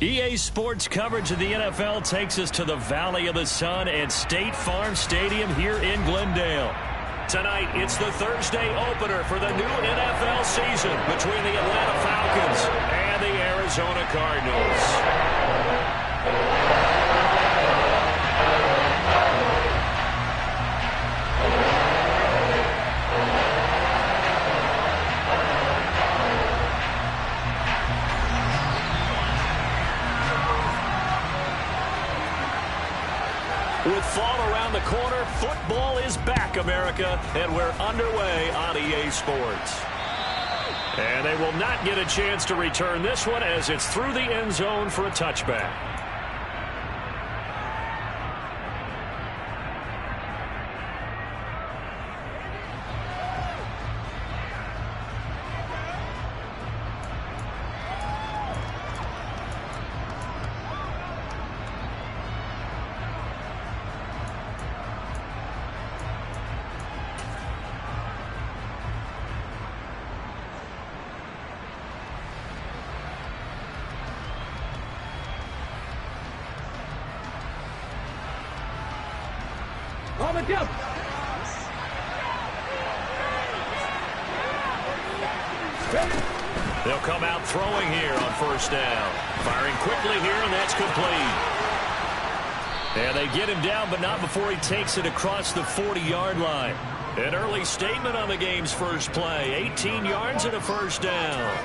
EA Sports coverage of the NFL takes us to the Valley of the Sun at State Farm Stadium here in Glendale. Tonight, it's the Thursday opener for the new NFL season between the Atlanta Falcons and the Arizona Cardinals. With fall around the corner, football is back, America, and we're underway on EA Sports. And they will not get a chance to return this one as it's through the end zone for a touchback. They'll come out throwing here on first down. Firing quickly here, and that's complete. And they get him down, but not before he takes it across the 40-yard line. An early statement on the game's first play. 18 yards and a first down.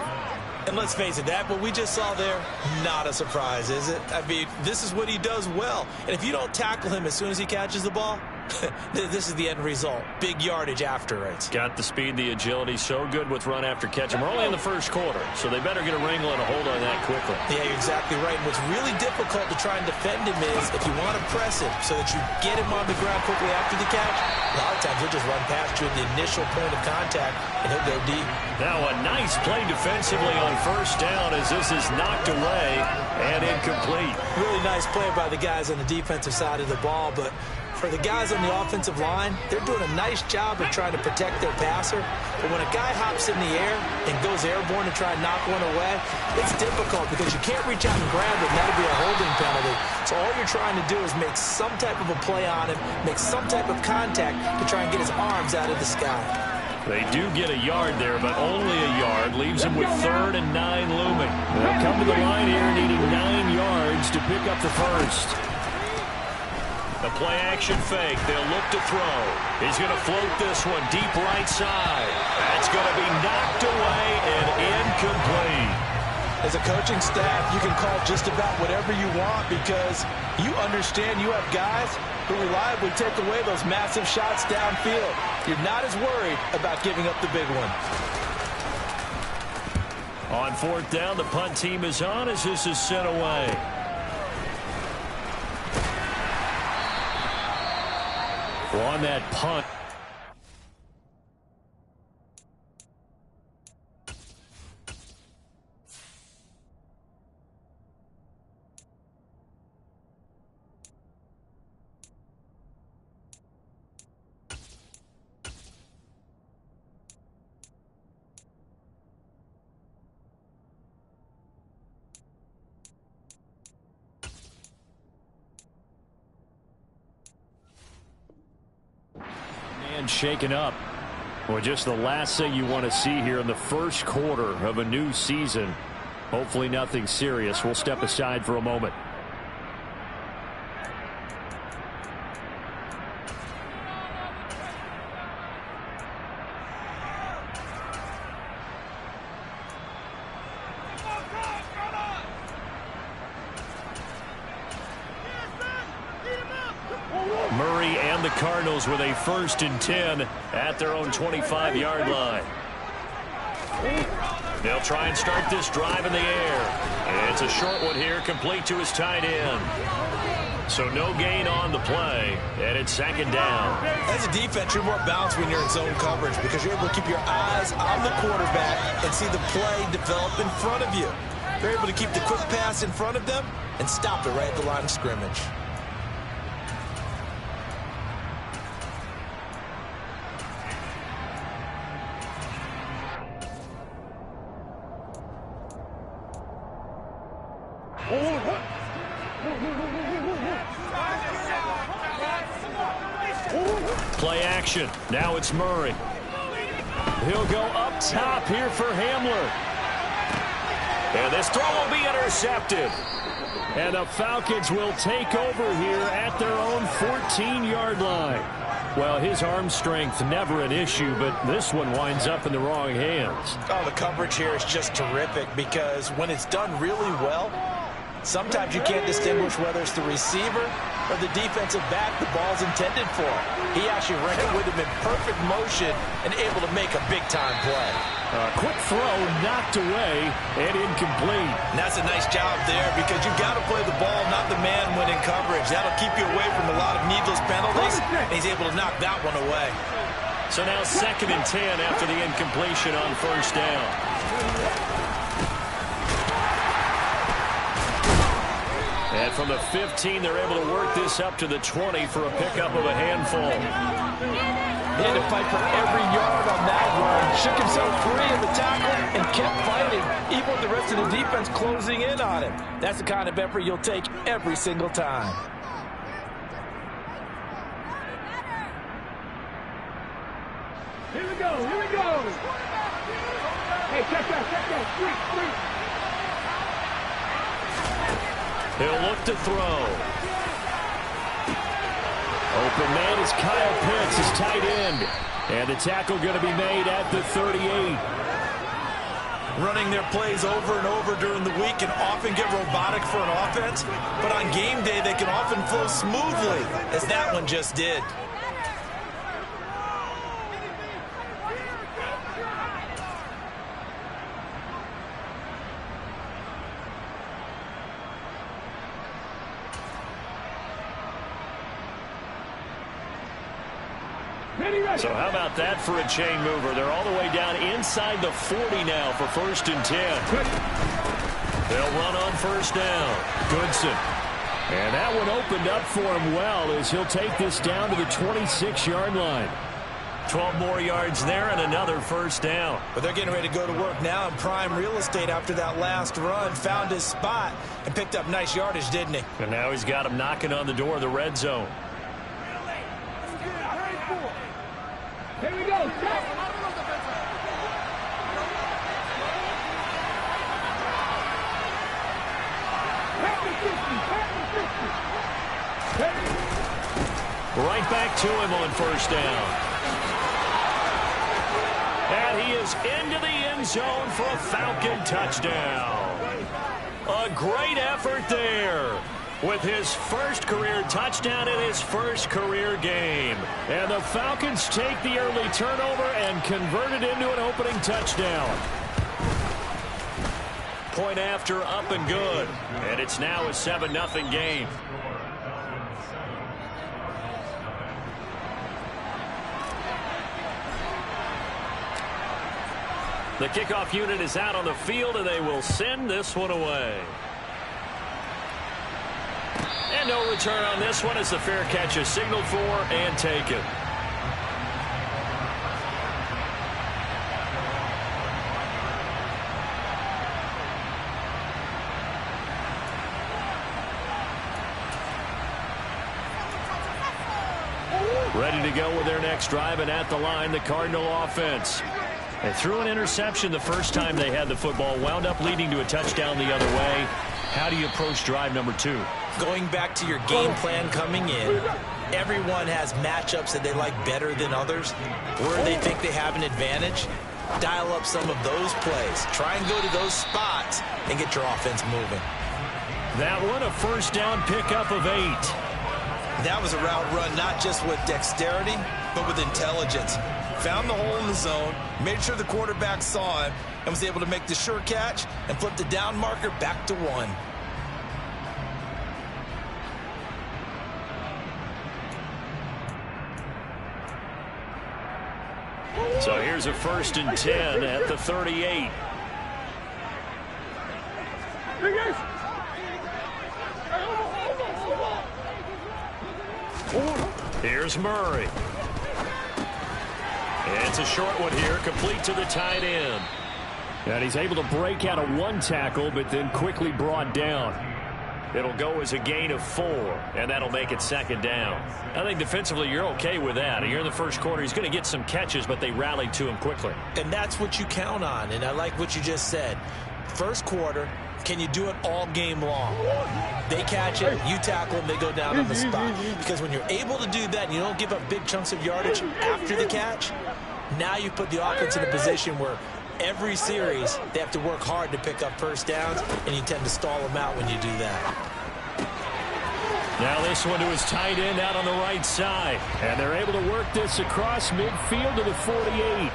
And let's face it, that what we just saw there, not a surprise, is it? I mean, this is what he does well. And if you don't tackle him as soon as he catches the ball, this is the end result. Big yardage after it. Got the speed, the agility, so good with run after catch. And we're only in the first quarter, so they better get a wrangle and a hold on that quickly. Yeah, you're exactly right. And what's really difficult to try and defend him is if you want to press him so that you get him on the ground quickly after the catch, a lot of times he'll just run past you at the initial point of contact, and he'll go deep. Now a nice play defensively on first down as this is knocked away and incomplete. Really nice play by the guys on the defensive side of the ball, but for the guys on the offensive line, they're doing a nice job of trying to protect their passer. But when a guy hops in the air and goes airborne to try and knock one away, it's difficult because you can't reach out and grab it, and that'll be a holding penalty. So all you're trying to do is make some type of a play on him, make some type of contact to try and get his arms out of the sky. They do get a yard there, but only a yard. Leaves him with 3rd and 9 looming. They'll come to the line here needing 9 yards to pick up the first. The play-action fake. They'll look to throw. He's going to float this one deep right side. That's going to be knocked away and incomplete. As a coaching staff, you can call just about whatever you want because you understand you have guys who reliably take away those massive shots downfield. You're not as worried about giving up the big one. On 4th down, the punt team is on as this is sent away. On that punt. Shaken up. Well, just the last thing you want to see here in the first quarter of a new season. Hopefully nothing serious. We'll step aside for a moment. Murray and the Cardinals with a 1st and 10 at their own 25-yard line. They'll try and start this drive in the air. It's a short one here, complete to his tight end. So no gain on the play, and it's 2nd down. As a defense, you're more balanced when you're in zone coverage because you're able to keep your eyes on the quarterback and see the play develop in front of you. You're able to keep the quick pass in front of them and stop it right at the line of scrimmage. Play action. Now it's Murray. He'll go up top here for Hamler. And this throw will be intercepted. And the Falcons will take over here at their own 14-yard line. Well, his arm strength never an issue, but this one winds up in the wrong hands. Oh, the coverage here is just terrific because when it's done really well, sometimes you can't distinguish whether it's the receiver or the defensive back the ball's intended for. He actually ran with him in perfect motion and able to make a big-time play. Quick throw, knocked away, and incomplete. And that's a nice job there because you've got to play the ball, not the man when in coverage. That'll keep you away from a lot of needless penalties, and he's able to knock that one away. So now 2nd and 10 after the incompletion on first down. And from the 15, they're able to work this up to the 20 for a pickup of a handful. He had to fight for every yard on that run. Shook himself free of the tackle and kept fighting, even with the rest of the defense closing in on him. That's the kind of effort you'll take every single time. Here we go, here we go. Hey, check that, sweet. He'll look to throw. Open man is Kyle Pitts, his tight end. And the tackle going to be made at the 38. Running their plays over and over during the week can often get robotic for an offense, but on game day they can often flow smoothly, as that one just did. So how about that for a chain mover? They're all the way down inside the 40 now for 1st and 10. They'll run on first down. Goodson. And that one opened up for him well as he'll take this down to the 26-yard line. 12 more yards there and another first down. But they're getting ready to go to work now in prime real estate after that last run. Found his spot and picked up nice yardage, didn't he? And now he's got him knocking on the door of the red zone. Here we go, check. Right back to him on first down. And he is into the end zone for a Falcon touchdown. A great effort there with his first career touchdown in his first career game. And the Falcons take the early turnover and convert it into an opening touchdown. Point after, up and good. And it's now a 7-0 game. The kickoff unit is out on the field, and they will send this one away. And no return on this one as the fair catch is signaled for and taken. Ready to go with their next drive, and at the line, the Cardinal offense. They threw an interception the first time they had the football, wound up leading to a touchdown the other way. How do you approach drive number 2? Going back to your game plan coming in, everyone has matchups that they like better than others. Where they think they have an advantage, dial up some of those plays. Try and go to those spots and get your offense moving. That one, a first down pickup of 8. That was a route run not just with dexterity, but with intelligence. Found the hole in the zone, made sure the quarterback saw him, and was able to make the sure catch and flip the down marker back to 1. So here's a 1st and 10 at the 38. Here's Murray. It's a short one here, complete to the tight end. And he's able to break out of one tackle, but then quickly brought down. It'll go as a gain of 4, and that'll make it second down. I think defensively you're okay with that. Here in the first quarter, he's going to get some catches, but they rallied to him quickly. And that's what you count on, and I like what you just said. First quarter, can you do it all game long? They catch it, you tackle them, they go down on the spot. Because when you're able to do that and you don't give up big chunks of yardage after the catch, now you put the offense in a position where every series they have to work hard to pick up first downs, and you tend to stall them out when you do that. Now this one to his tight end out on the right side. And they're able to work this across midfield to the 48.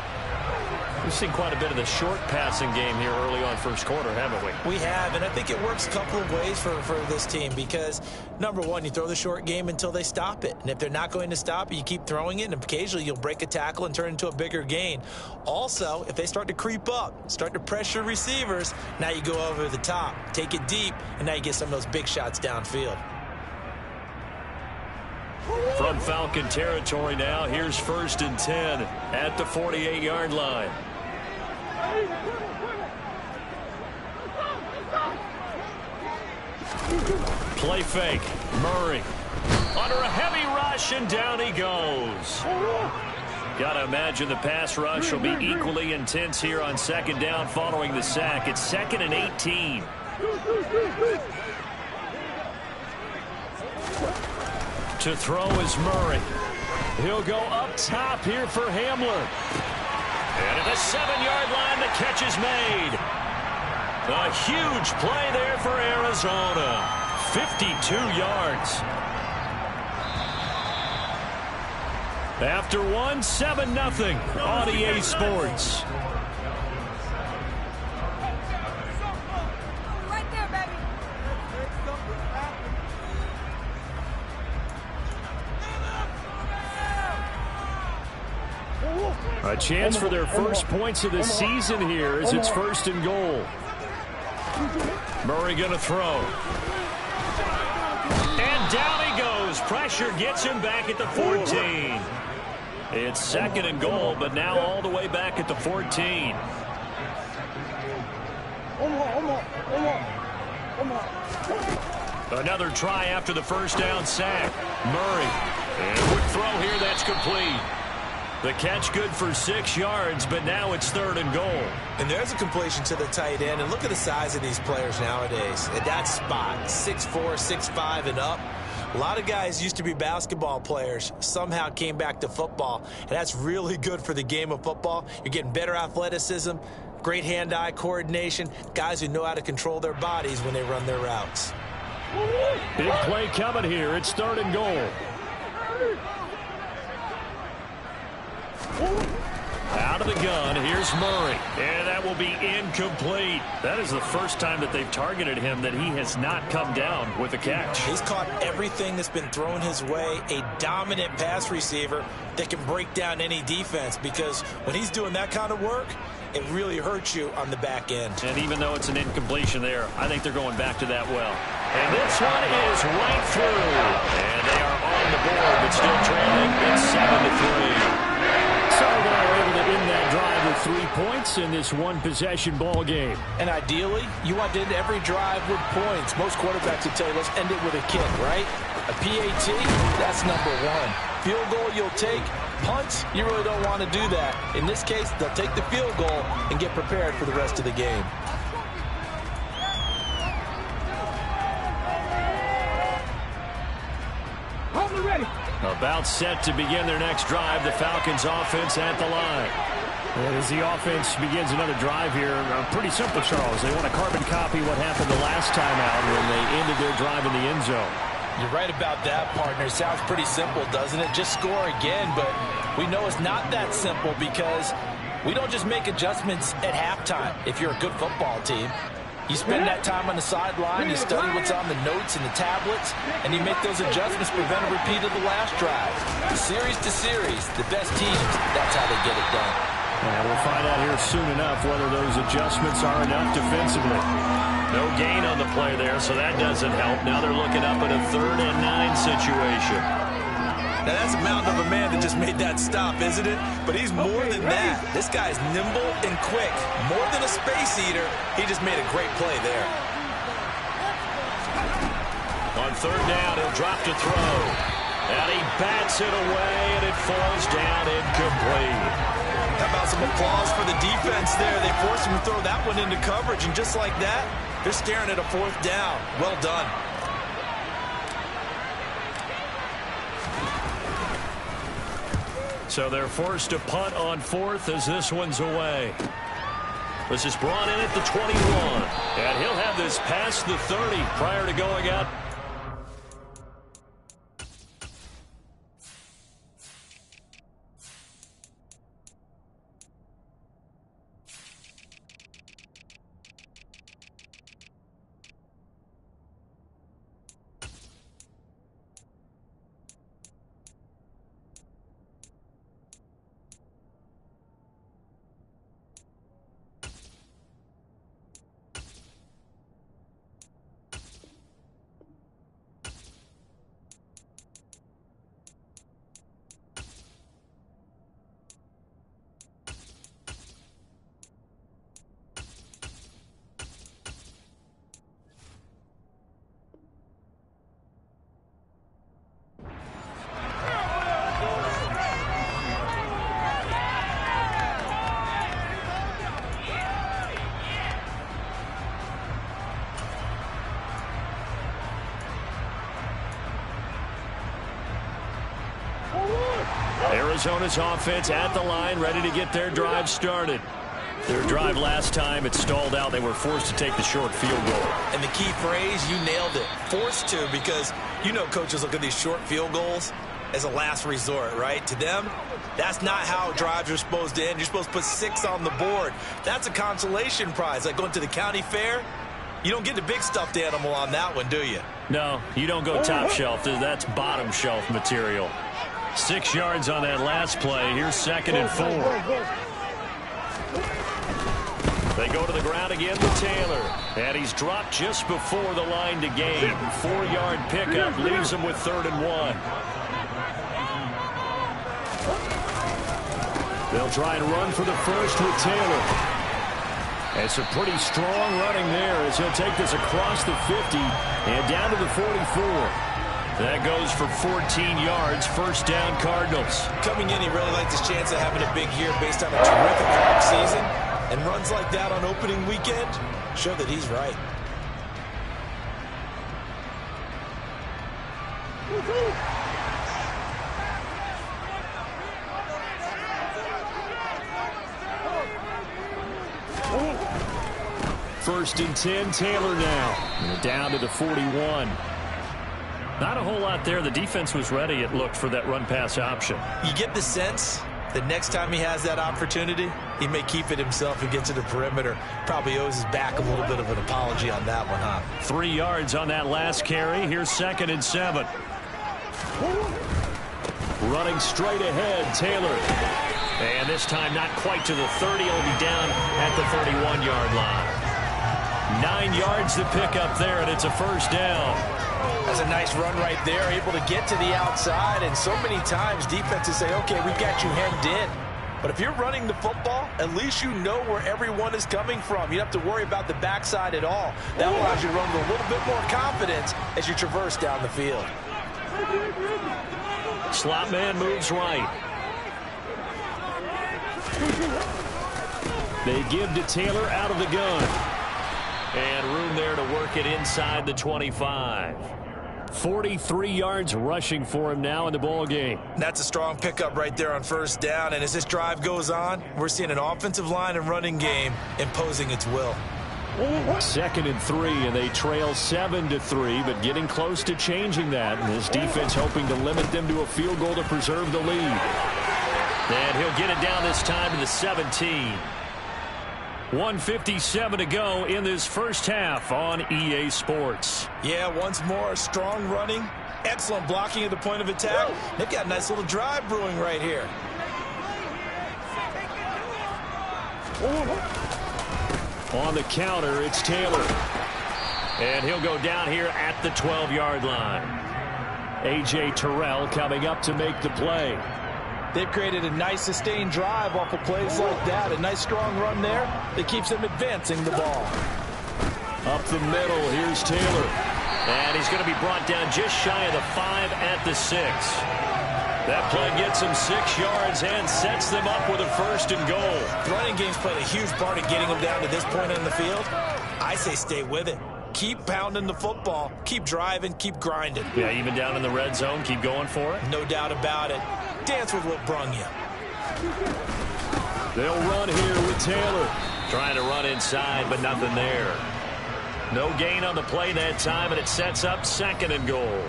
We've seen quite a bit of the short passing game here early on first quarter, haven't we? We have, and I think it works a couple of ways for this team because, number one, you throw the short game until they stop it. And if they're not going to stop it, you keep throwing it, and occasionally you'll break a tackle and turn it into a bigger gain. Also, if they start to creep up, start to pressure receivers, now you go over the top, take it deep, and now you get some of those big shots downfield. From Falcon territory now, here's 1st and 10 at the 48-yard line. Play fake. Murray under a heavy rush, and down he goes. Got to imagine the pass rush will be equally intense here on second down following the sack. It's 2nd and 18. To throw is Murray. He'll go up top here for Hamler. And at the 7-yard line, the catch is made. A huge play there for Arizona. 52 yards. After 7-0 on EA Sports. A chance for their first points of the season here as it's 1st and goal. Murray going to throw. And down he goes. Pressure gets him back at the 14. It's 2nd and goal, but now all the way back at the 14. Another try after the first down sack. Murray. And a quick throw here. That's complete. The catch good for 6 yards, but now it's 3rd and goal. And there's a completion to the tight end. And look at the size of these players nowadays. At that spot, 6'4", 6'5", and up. A lot of guys used to be basketball players, somehow came back to football. And that's really good for the game of football. You're getting better athleticism, great hand-eye coordination, guys who know how to control their bodies when they run their routes. Big play coming here. It's 3rd and goal. Out of the gun, here's Murray. And that will be incomplete. That is the first time that they've targeted him that he has not come down with a catch. He's caught everything that's been thrown his way. A dominant pass receiver that can break down any defense because when he's doing that kind of work, it really hurts you on the back end. And even though it's an incompletion there, I think they're going back to that well. And this one is right through. And they are on the board, but still trailing. It's 7-3. So they're able to end that drive with 3 points in this one-possession ball game. And ideally, you want to end every drive with points. Most quarterbacks would tell you, let's end it with a kick, right? A PAT, that's number 1. Field goal you'll take. Punts, you really don't want to do that. In this case, they'll take the field goal and get prepared for the rest of the game. Ready. About set to begin their next drive, the Falcons offense at the line. And as the offense begins another drive here, pretty simple, Charles. They want to carbon copy what happened the last time out when they ended their drive in the end zone. You're right about that, partner. Sounds pretty simple, doesn't it? Just score again, but we know it's not that simple because we don't just make adjustments at halftime if you're a good football team. You spend that time on the sideline, you study what's on the notes and the tablets, and you make those adjustments to prevent a repeat of the last drive. Series to series, the best teams, that's how they get it done. And we'll find out here soon enough whether those adjustments are enough defensively. No gain on the play there, so that doesn't help. Now they're looking up at a 3rd and 9 situation. Now, that's a mountain of a man that just made that stop, isn't it? But he's more than that. This guy's nimble and quick. More than a space eater, he just made a great play there. third down, he'll drop to throw. And he bats it away, and it falls down incomplete. How about some applause for the defense there? They forced him to throw that one into coverage, and just like that, they're staring at a fourth down. Well done. So they're forced to punt on fourth as this one's away. This is brought in at the 21. And he'll have this past the 30 prior to going out. Arizona's offense at the line, ready to get their drive started. Their drive last time, it stalled out. They were forced to take the short field goal. And the key phrase, you nailed it. Forced to, because you know coaches look at these short field goals as a last resort, right? To them, that's not how drives are supposed to end. You're supposed to put 6 on the board. That's a consolation prize. Like going to the county fair, you don't get the big stuffed animal on that one, do you? No, you don't go top shelf. That's bottom shelf material. 6 yards on that last play. Here's 2nd and 4. They go to the ground again with Taylor. And he's dropped just before the line to gain. 4-yard pickup leaves him with 3rd and 1. They'll try and run for the first with Taylor. It's a pretty strong running there as he'll take this across the 50 and down to the 44. That goes for 14 yards, first down Cardinals. Coming in, he really liked his chance of having a big year based on a terrific long season. And runs like that on opening weekend show that he's right. First and 10, Taylor now. And down to the 41. Not a whole lot there. The defense was ready, it looked, for that run-pass option. You get the sense that next time he has that opportunity, he may keep it himself and get to the perimeter. Probably owes his back a little bit of an apology on that one, huh? 3 yards on that last carry. Here's 2nd and 7. Running straight ahead, Taylor. And this time not quite to the 30. He'll be down at the 31-yard line. 9 yards to pick up there, and it's a first down. That's a nice run right there, able to get to the outside. And so many times defenses say, okay, we've got you hemmed in. But if you're running the football, at least you know where everyone is coming from. You don't have to worry about the backside at all. That allows you to run with a little bit more confidence as you traverse down the field. Slot man moves right. They give to Taylor out of the gun. And room there to work it inside the 25. 43 yards rushing for him now in the ball game. That's a strong pickup right there on first down. And as this drive goes on, we're seeing an offensive line and running game imposing its will. 2nd and 3, and they trail 7-3, but getting close to changing that. And this defense hoping to limit them to a field goal to preserve the lead. And he'll get it down this time to the 17. 1:57 to go in this first half on EA Sports. Yeah, once more, strong running, excellent blocking at the point of attack. They've got a nice little drive brewing right here. On the counter, it's Taylor. And he'll go down here at the 12-yard line. A.J. Terrell coming up to make the play. They've created a nice sustained drive off of plays like that. A nice strong run there that keeps them advancing the ball. Up the middle, here's Taylor. And he's going to be brought down just shy of the 5 at the 6. That play gets him 6 yards and sets them up with a 1st and goal. The running game's played a huge part in getting them down to this point on the field. I say stay with it. Keep pounding the football. Keep driving. Keep grinding. Yeah, even down in the red zone, keep going for it. No doubt about it. Dance with what brung you. They'll run here with Taylor. Trying to run inside, but nothing there. No gain on the play that time, and it sets up 2nd and goal.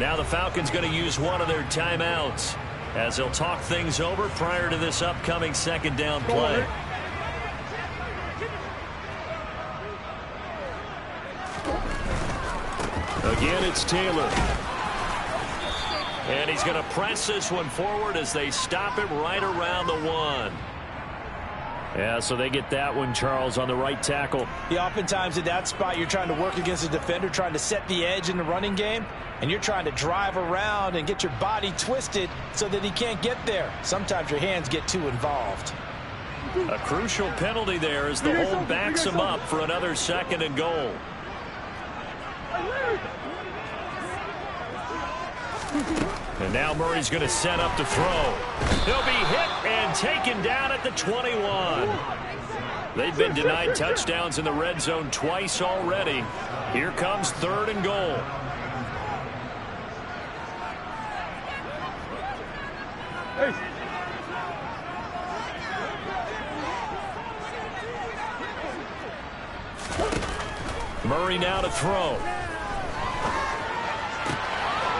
Now the Falcons going to use one of their timeouts as they'll talk things over prior to this upcoming 2nd down play. Again, it's Taylor. And he's going to press this one forward as they stop it right around the 1. Yeah, so they get that one, Charles, on the right tackle. Yeah, oftentimes at that spot, you're trying to work against a defender, trying to set the edge in the running game, and you're trying to drive around and get your body twisted so that he can't get there. Sometimes your hands get too involved. A crucial penalty there as the hold backs him up for another 2nd and goal. And now Murray's going to set up to throw. He'll be hit and taken down at the 21. They've been denied touchdowns in the red zone twice already. Here comes 3rd and goal. Murray now to throw.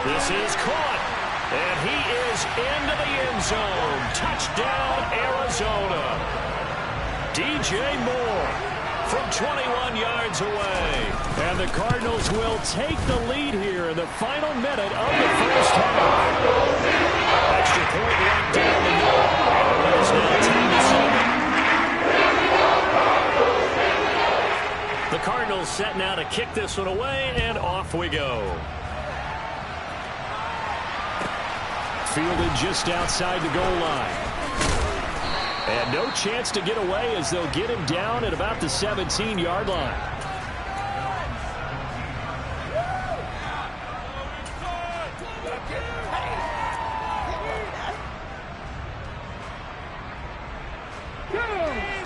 This is caught, and he is into the end zone. Touchdown, Arizona. DJ Moore from 21 yards away. And the Cardinals will take the lead here in the final minute of the 1st half. Extra point right down the middle. And the lead is now 10-7. The Cardinals set now to kick this one away, and off we go. Fielded just outside the goal line. And no chance to get away as they'll get him down at about the 17-yard line.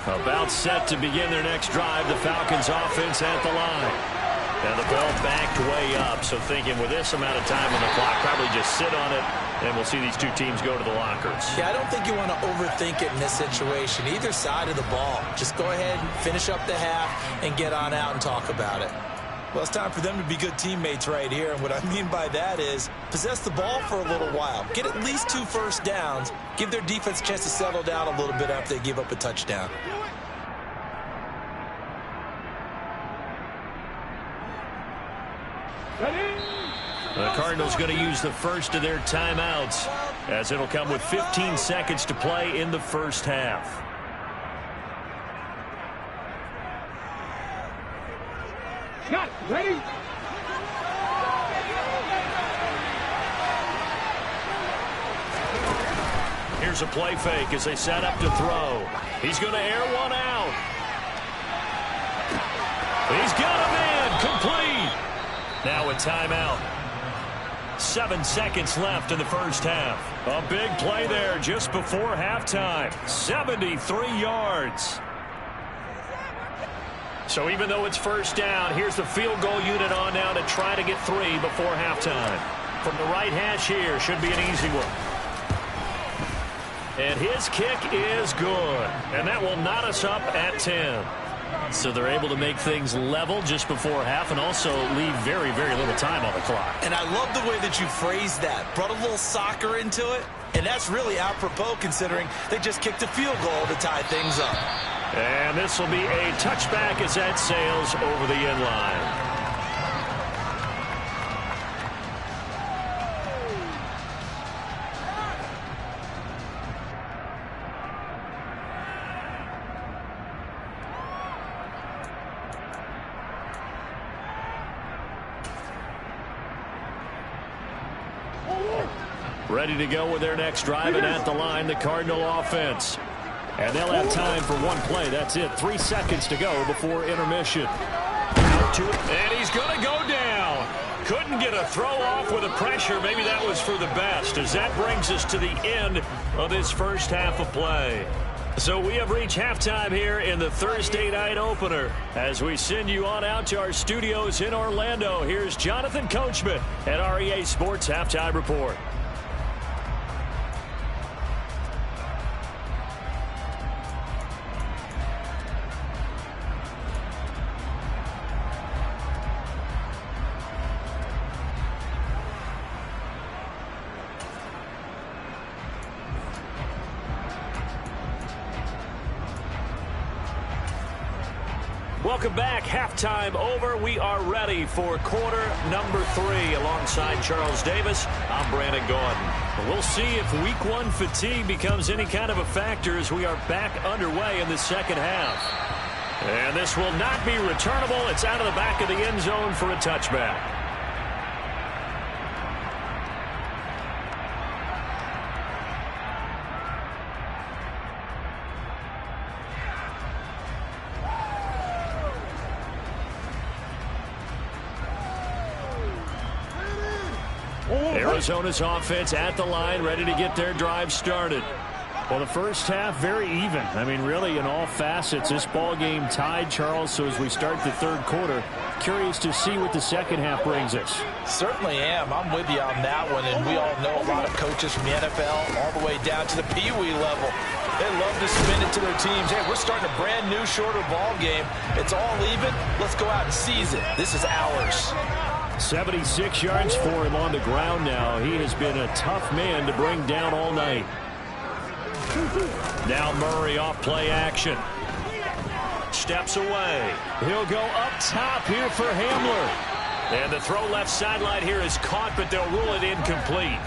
About set to begin their next drive, the Falcons offense at the line. And the ball backed way up, so thinking with this amount of time on the clock, probably just sit on it, and we'll see these two teams go to the lockers. Yeah, I don't think you want to overthink it in this situation. Either side of the ball. Just go ahead and finish up the half and get on out and talk about it. Well, it's time for them to be good teammates right here, and what I mean by that is possess the ball for a little while. Get at least 2 first downs. Give their defense a chance to settle down a little bit after they give up a touchdown. The Cardinals going to use the first of their timeouts as it'll come with 15 seconds to play in the 1st half. Scott, ready? Here's a play fake as they set up to throw. He's going to air one out. He's got a man complete. Now a timeout. 7 seconds left in the 1st half. A big play there just before halftime. 73 yards. So even though it's 1st down, here's the field goal unit on now to try to get 3 before halftime. From the right hash here, should be an easy one. And his kick is good. And that will knot us up at 10. So they're able to make things level just before half and also leave very, very little time on the clock. And I love the way that you phrased that. Brought a little soccer into it. And that's really apropos considering they just kicked a field goal to tie things up. And this will be a touchback as that sails over the end line. Ready to go with their next drive, and at the line, the Cardinal offense. And they'll have time for one play. That's it. 3 seconds to go before intermission. Out to it, and he's going to go down. Couldn't get a throw off with the pressure. Maybe that was for the best, as that brings us to the end of this first half of play. So we have reached halftime here in the Thursday night opener. As we send you on out to our studios in Orlando, here's Jonathan Coachman at REA Sports Halftime Report. Welcome back. Halftime over. We are ready for quarter number 3. Alongside Charles Davis, I'm Brandon Gordon. We'll see if week 1 fatigue becomes any kind of a factor as we are back underway in the second half. And this will not be returnable. It's out of the back of the end zone for a touchback. Arizona's offense at the line, ready to get their drive started. Well, the first half, very even. I mean, really, in all facets, this ball game tied, Charles. So as we start the third quarter, curious to see what the second half brings us. Certainly am. I'm with you on that one. And we all know a lot of coaches from the NFL all the way down to the Pee-wee level. They love to spin it to their teams. Hey, we're starting a brand new, shorter ball game. It's all even. Let's go out and seize it. This is ours. 76 yards for him on the ground now. He has been a tough man to bring down all night. Now Murray off play action. Steps away. He'll go up top here for Hamler. And the throw left sideline here is caught, but they'll rule it incomplete.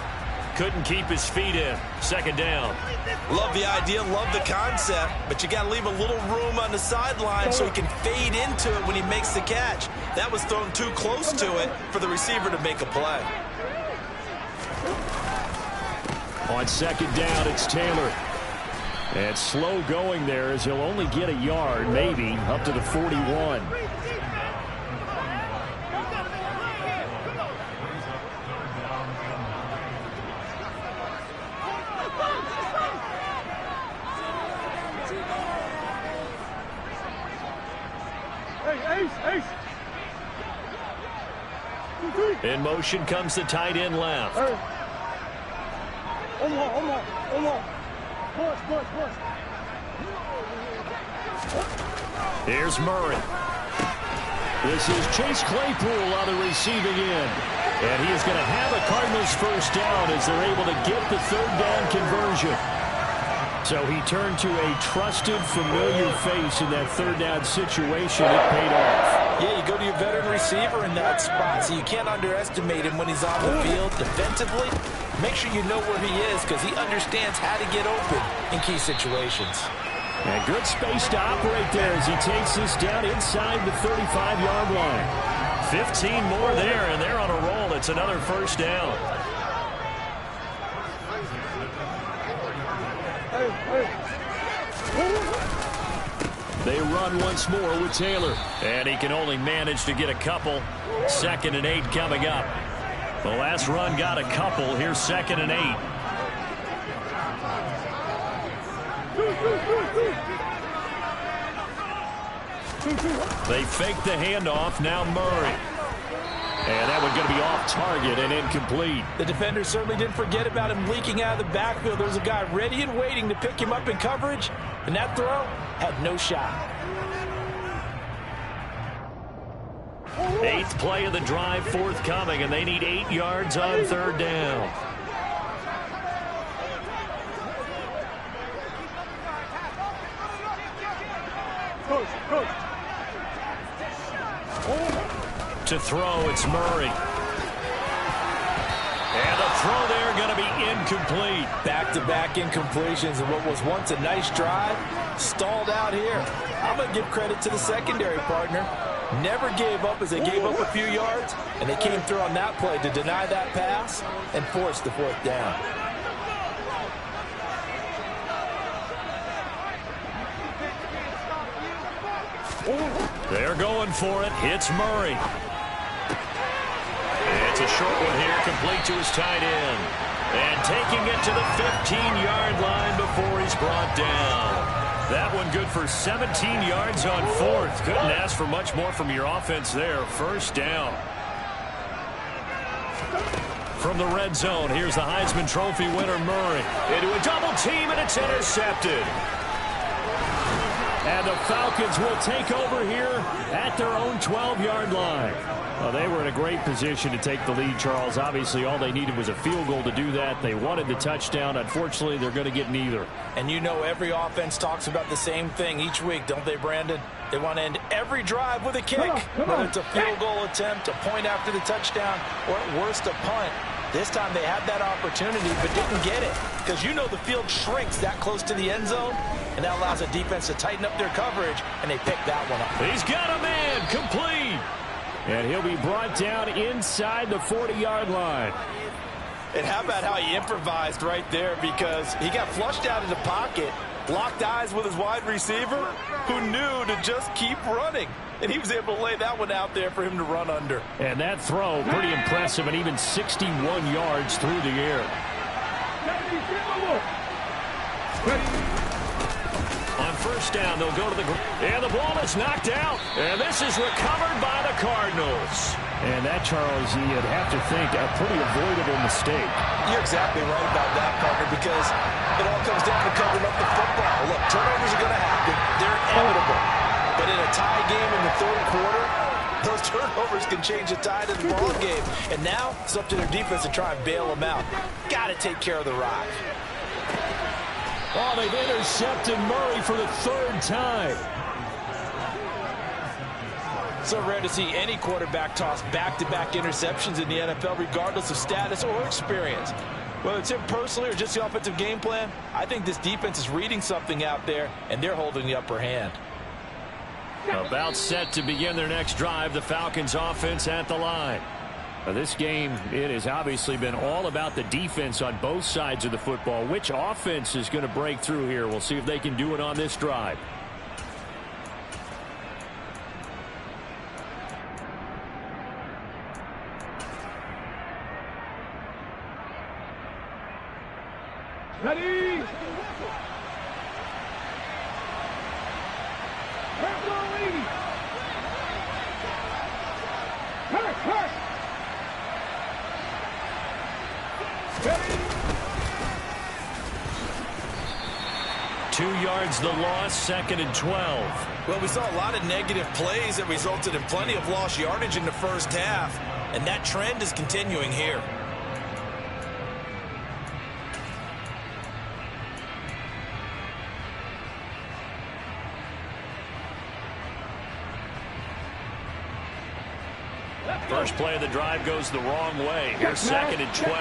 Couldn't keep his feet in. Second down. Love the idea, love the concept, but you got to leave a little room on the sideline so he can fade into it when he makes the catch. That was thrown too close to it for the receiver to make a play. On second down, it's Taylor. And slow going there as he'll only get a yard, maybe, up to the 41. In motion comes the tight end left. Here's Murray. This is Chase Claypool on the receiving end. And he is going to have a Cardinals first down as they're able to get the third down conversion. So he turned to a trusted, familiar face in that third down situation. It paid off. Yeah, you go to your veteran receiver in that spot, so you can't underestimate him when he's on the field. Defensively, make sure you know where he is because he understands how to get open in key situations. And good space to operate there as he takes this down inside the 35-yard line. 15 more there, and they're on a roll. It's another first down. They run once more with Taylor. And he can only manage to get a couple. 2nd and 8 coming up. The last run got a couple. Here's 2nd and 8. They fake the handoff. Now Murray. And that one going to be off target and incomplete. The defender certainly didn't forget about him leaking out of the backfield. There's a guy ready and waiting to pick him up in coverage. And that throw had no shot. 8th play of the drive forthcoming, and they need 8 yards on third down. To throw, it's Murray. And the throw there going to be incomplete. Back-to-back incompletions, and what was once a nice drive stalled out here. I'm going to give credit to the secondary partner. Never gave up as they gave up a few yards, and they came through on that play to deny that pass and force the 4th down. They're going for it. It's Murray. the short one here, complete to his tight end. And taking it to the 15-yard line before he's brought down. That one good for 17 yards on fourth. Couldn't ask for much more from your offense there. First down. From the red zone, here's the Heisman Trophy winner, Murray. Into a double team, and it's intercepted. And the Falcons will take over here at their own 12-yard line. Well, they were in a great position to take the lead, Charles. Obviously, all they needed was a field goal to do that. They wanted the touchdown. Unfortunately, they're going to get neither. And you know every offense talks about the same thing each week, don't they, Brandon? They want to end every drive with a kick. Whether it's a field goal attempt, a point after the touchdown, or at worst, a punt. This time they had that opportunity but didn't get it. Because you know the field shrinks that close to the end zone, and that allows a defense to tighten up their coverage, and they pick that one up. He's got a man complete. And he'll be brought down inside the 40-yard line. And how about how he improvised right there, because he got flushed out of the pocket, locked eyes with his wide receiver, who knew to just keep running. And he was able to lay that one out there for him to run under. And that throw, pretty impressive, and even 61 yards through the air. On first down, they'll go to the ground. And the ball is knocked out. And this is recovered by the Cardinals. And that, Charles, you'd have to think a pretty avoidable mistake. You're exactly right about that, partner, because it all comes down to covering up the football. Look, turnovers are going to happen. They're inevitable. But in a tie game in the third quarter, those turnovers can change the tide of the ball game. And now it's up to their defense to try and bail them out. Got to take care of the rock. Oh, they've intercepted Murray for the third time. So rare to see any quarterback toss back-to-back interceptions in the NFL, regardless of status or experience. Whether it's him personally or just the offensive game plan, I think this defense is reading something out there, and they're holding the upper hand. About set to begin their next drive, the Falcons offense at the line. Now, this game, it has obviously been all about the defense on both sides of the football. Which offense is going to break through here? We'll see if they can do it on this drive. Ready? Hurt. 2 yards the loss, second and 12. Well, we saw a lot of negative plays that resulted in plenty of lost yardage in the first half, and that trend is continuing here. First play of the drive goes the wrong way. Here's second and 12.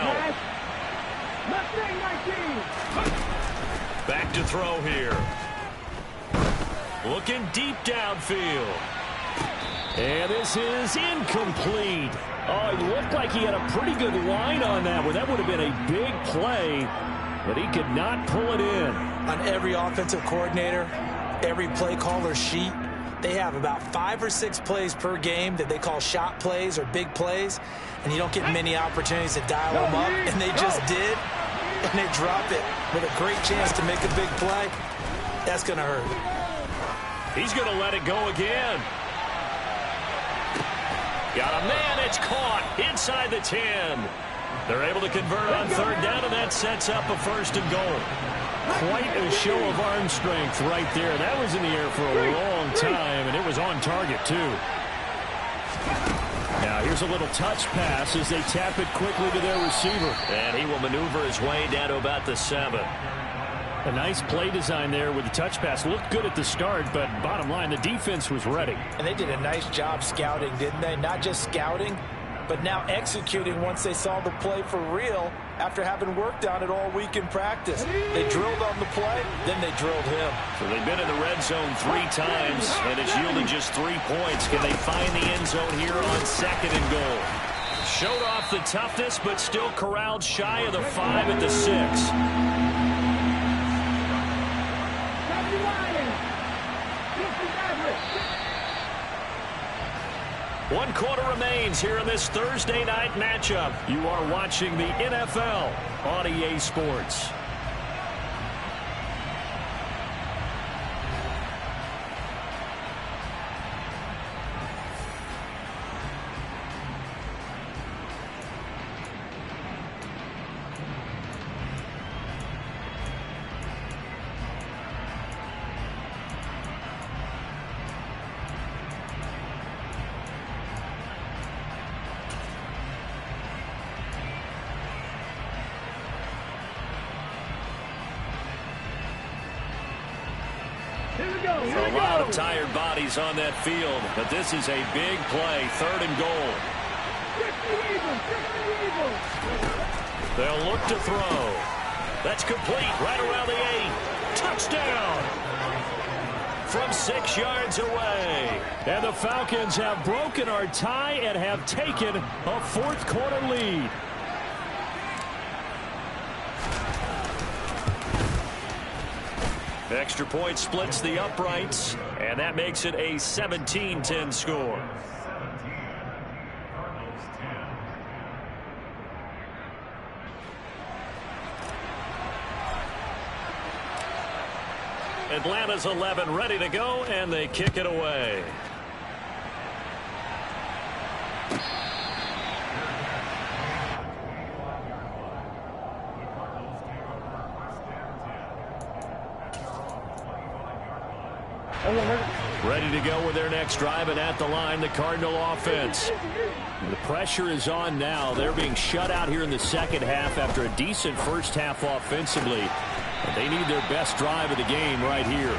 Back to throw here. Looking deep downfield. And this is incomplete. Oh, it looked like he had a pretty good line on that one. That would have been a big play, but he could not pull it in. On every offensive coordinator, every play caller sheet, they have about 5 or 6 plays per game that they call shot plays or big plays, and you don't get many opportunities to dial them up, and they just did, and they dropped it with a great chance to make a big play. That's going to hurt. He's going to let it go again. Got a man, it's caught inside the 10. They're able to convert on third down, and that sets up a first and goal. Quite a show of arm strength right there. That was in the air for a long time, and it was on target, too. Now, here's a little touch pass as they tap it quickly to their receiver. And he will maneuver his way down to about the 7. A nice play design there with the touch pass. Looked good at the start, but bottom line, the defense was ready. And they did a nice job scouting, didn't they? Not just scouting, but now executing once they saw the play for real after having worked on it all week in practice. They drilled on the play, then they drilled him. So they've been in the red zone 3 times, and it's yielded just 3 points. Can they find the end zone here on second and goal? Showed off the toughness, but still corralled shy of the 5 at the 6. 1 quarter remains here in this Thursday night matchup. You are watching the NFL on EA Sports. A lot of tired bodies on that field, but this is a big play, 3rd and goal. They'll look to throw. That's complete, right around the 8. Touchdown! From 6 yards away. And the Falcons have broken our tie and have taken a 4th quarter lead. Extra point splits the uprights, and that makes it a 17-10 score. Atlanta's 11 ready to go, and they kick it away. Ready to go with their next drive, and at the line, the Cardinal offense. The pressure is on now. They're being shut out here in the second half after a decent first half offensively. And they need their best drive of the game right here.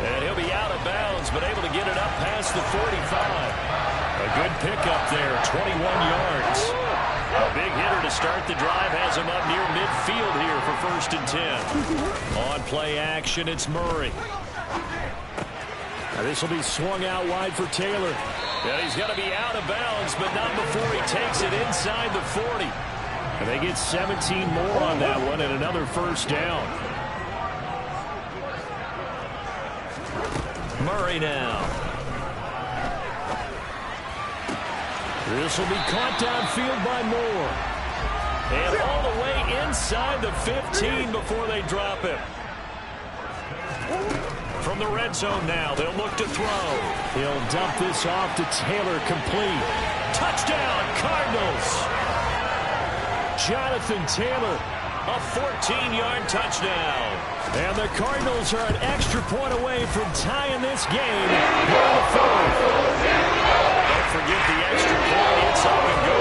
And he'll be out of bounds, but able to get it up past the 45. A good pickup there, 21 yards. A big hitter to start the drive has him up near midfield here for 1st and 10. On play action, it's Murray. Now this will be swung out wide for Taylor. Yeah, he's going to be out of bounds, but not before he takes it inside the 40. And they get 17 more on that one and another 1st down. Murray now. This will be caught downfield by Moore. And all the way inside the 15 before they drop him. From the red zone now, they'll look to throw. He'll dump this off to Taylor, complete. Touchdown, Cardinals. Jonathan Taylor, a 14-yard touchdown. And the Cardinals are an extra point away from tying this game here in the 4th. Don't forget the extra point. It's up and go.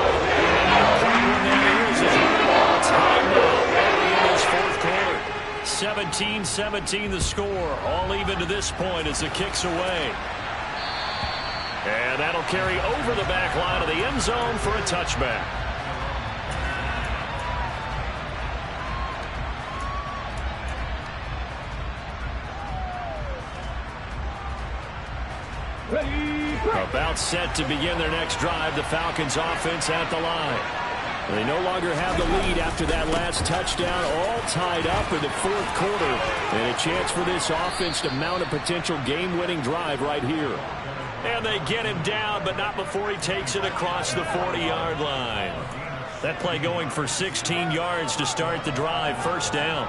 And the important one that is time now early in this 4th quarter. 17-17 the score. All even to this point as the kick's away. And that'll carry over the back line of the end zone for a touchback. About set to begin their next drive, the Falcons offense at the line. They no longer have the lead after that last touchdown, all tied up in the 4th quarter. And a chance for this offense to mount a potential game-winning drive right here. And they get him down, but not before he takes it across the 40-yard line. That play going for 16 yards to start the drive, 1st down.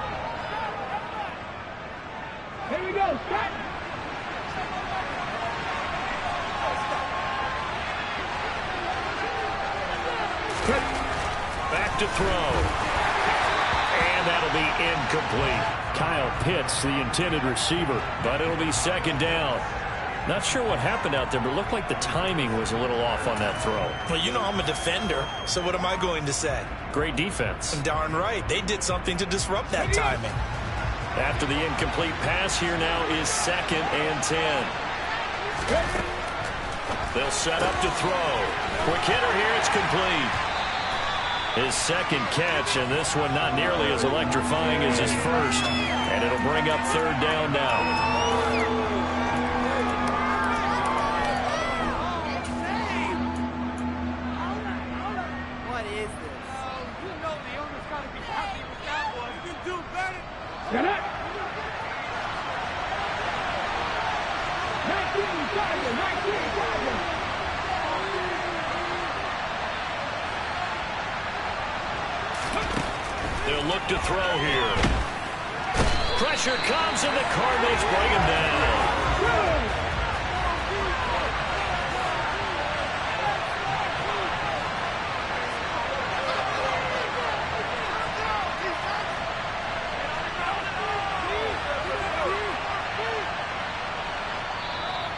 Here we go, start. Back to throw. And that'll be incomplete. Kyle Pitts, the intended receiver. But it'll be 2nd down. Not sure what happened out there, but it looked like the timing was a little off on that throw. Well, you know I'm a defender, so what am I going to say? Great defense. Darn right. They did something to disrupt that timing. After the incomplete pass, here now is 2nd and 10. They'll set up to throw. Quick hitter here, it's complete. His 2nd catch, and this one not nearly as electrifying as his 1st. And it'll bring up 3rd down now. Get it! 19 Chargers! They'll look to throw here. Pressure comes, and the Cardinals bring him down.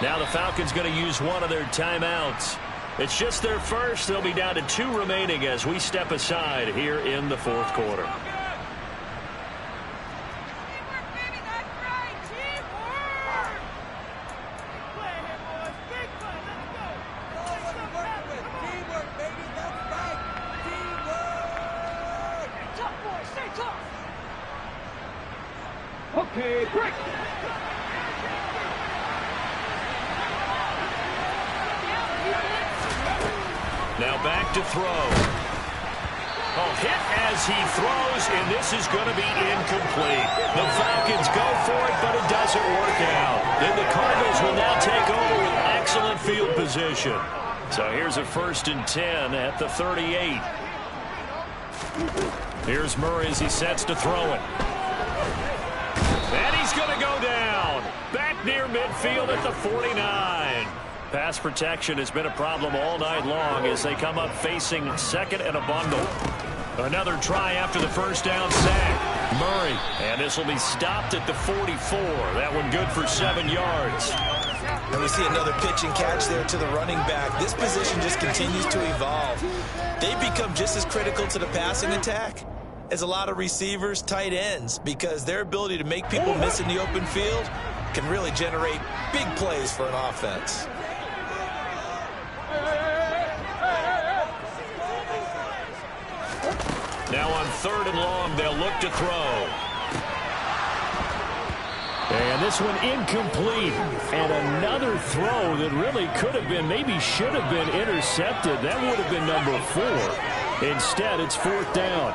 Now the Falcons going to use one of their timeouts. It's just their first. They'll be down to 2 remaining as we step aside here in the fourth quarter. Okay, break. Now back to throw. Oh, hit as he throws, and this is going to be incomplete. The Falcons go for it, but it doesn't work out. Then the Cardinals will now take over with excellent field position. So here's a 1st and 10 at the 38. Here's Murray as he sets to throw it. And he's going to go down. Back near midfield at the 49. Pass protection has been a problem all night long as they come up facing 2nd and a bundle. Another try after the first down sack. Murray, and this will be stopped at the 44. That one good for 7 yards. And we see another pitch and catch there to the running back. This position just continues to evolve. They become just as critical to the passing attack as a lot of receivers, tight ends, because their ability to make people miss in the open field can really generate big plays for an offense. Now on 3rd and long, they'll look to throw. And this one incomplete. And another throw that really could have been, maybe should have been intercepted. That would have been number 4. Instead, it's 4th down.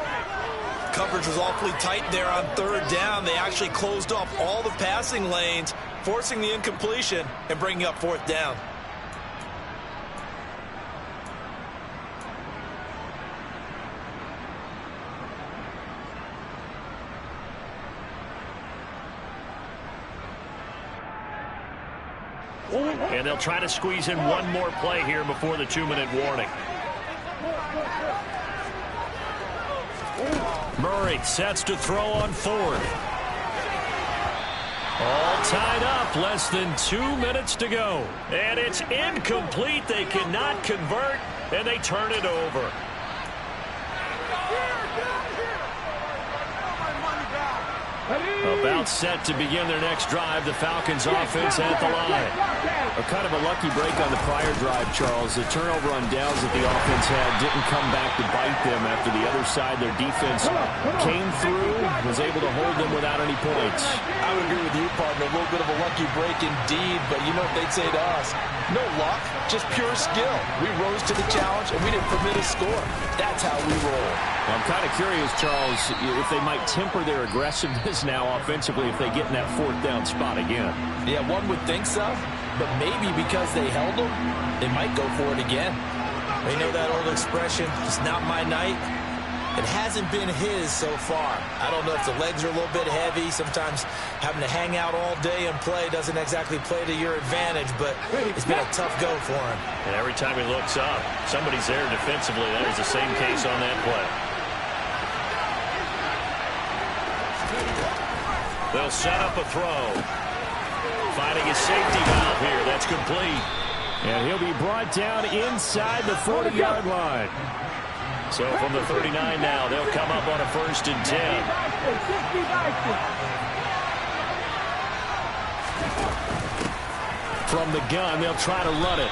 Coverage was awfully tight there on 3rd down. They actually closed off all the passing lanes, forcing the incompletion and bringing up 4th down. And they'll try to squeeze in one more play here before the 2-minute warning. Murray sets to throw on 4th. All tied up, less than 2 minutes to go. And it's incomplete. They cannot convert, and they turn it over. About set to begin their next drive, the Falcons offense at the line. A kind of a lucky break on the prior drive, Charles. The turnover on downs that the offense had didn't come back to bite them after the other side. Their defense came through, was able to hold them without any points. I would agree with you, partner. A little bit of a lucky break indeed, but you know what they'd say to us? No luck, just pure skill. We rose to the challenge, and we didn't permit a score. That's how we roll. Well, I'm kind of curious, Charles, if they might temper their aggressiveness now offensively if they get in that 4th down spot again. Yeah, one would think so, but maybe because they held them, they might go for it again. You know that old expression, it's not my night? It hasn't been his so far. I don't know if the legs are a little bit heavy. Sometimes having to hang out all day and play doesn't exactly play to your advantage, but it's been a tough go for him. And every time he looks up, somebody's there defensively. That was the same case on that play. They'll set up a throw. Finding his safety valve here. That's complete. And he'll be brought down inside the 40-yard line. So from the 39 now, they'll come up on a 1st and 10. From the gun, they'll try to run it.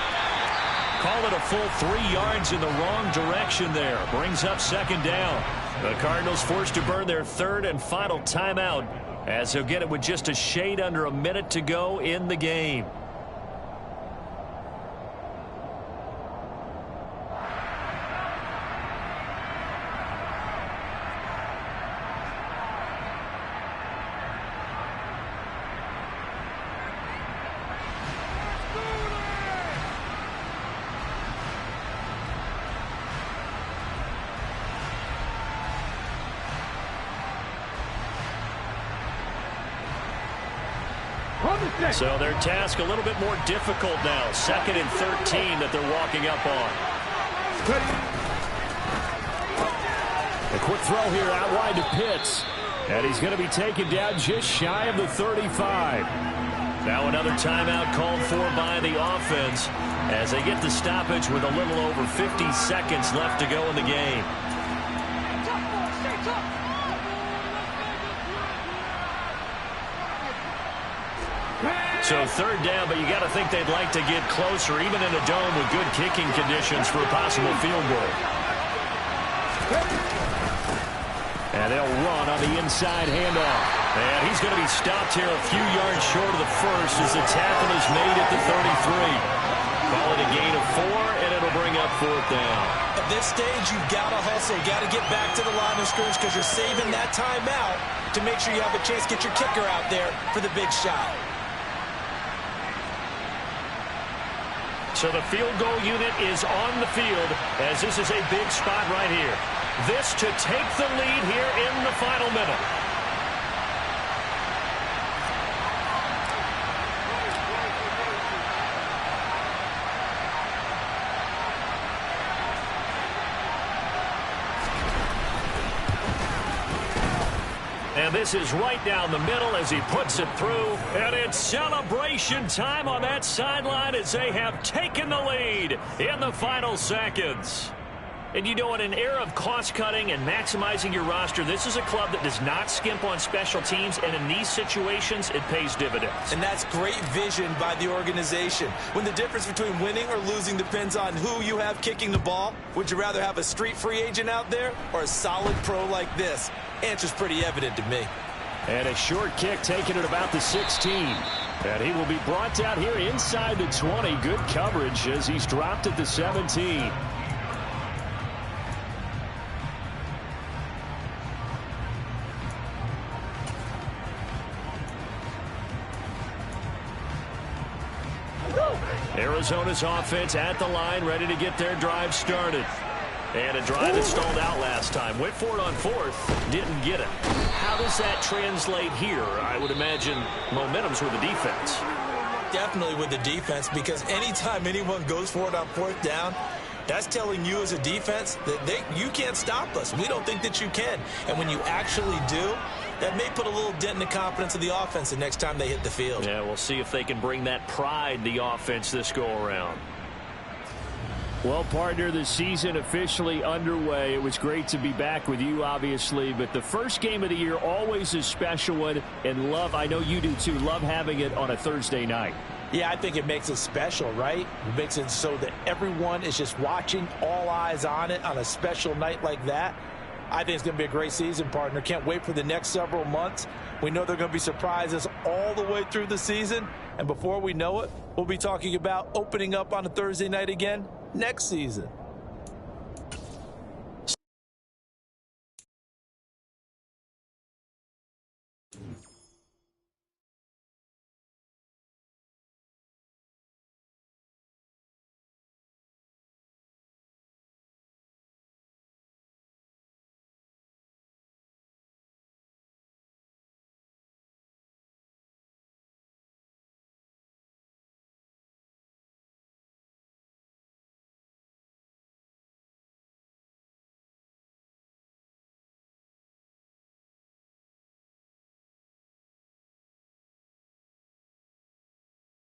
Call it a full 3 yards in the wrong direction there. Brings up 2nd down. The Cardinals forced to burn their 3rd and final timeout as they'll get it with just a shade under a minute to go in the game. So their task a little bit more difficult now. 2nd and 13 that they're walking up on. A quick throw here out wide to Pitts. And he's going to be taken down just shy of the 35. Now another timeout called for by the offense as they get the stoppage with a little over 50 seconds left to go in the game. So 3rd down, but you got to think they'd like to get closer, even in a dome with good kicking conditions for a possible field goal. And they'll run on the inside handoff. And he's going to be stopped here a few yards short of the first as the tackle is made at the 33. Call it a gain of 4, and it'll bring up 4th down. At this stage, you've got to hustle. You've got to get back to the line of scrimmage because you're saving that timeout to make sure you have a chance to get your kicker out there for the big shot. So the field goal unit is on the field as this is a big spot right here. This to take the lead here in the final minute. And this is right down the middle as he puts it through. And it's celebration time on that sideline as they have taken the lead in the final seconds. And you know, in an era of cost-cutting and maximizing your roster, this is a club that does not skimp on special teams, and in these situations, it pays dividends. And that's great vision by the organization. When the difference between winning or losing depends on who you have kicking the ball, would you rather have a street free agent out there or a solid pro like this? Answer's pretty evident to me. And a short kick taken at about the 16. And he will be brought down here inside the 20. Good coverage as he's dropped at the 17. Arizona's offense at the line, ready to get their drive started. And a drive that stalled out last time. Went for it on 4th, didn't get it. How does that translate here? I would imagine momentum's with the defense. Definitely with the defense, because anytime anyone goes for it on 4th down, that's telling you as a defense that you can't stop us. We don't think that you can. And when you actually do, that may put a little dent in the confidence of the offense the next time they hit the field. Yeah, we'll see if they can bring that pride, the offense, this go-around. Well, partner, the season officially underway. It was great to be back with you, obviously, but the first game of the year always a special one, and I know you do too, love having it on a Thursday night. Yeah, I think it makes it special, right? It makes it so that everyone is just watching, all eyes on it on a special night like that. I think it's going to be a great season, partner. Can't wait for the next several months. We know there are going to be surprises all the way through the season, and before we know it, we'll be talking about opening up on a Thursday night again next season.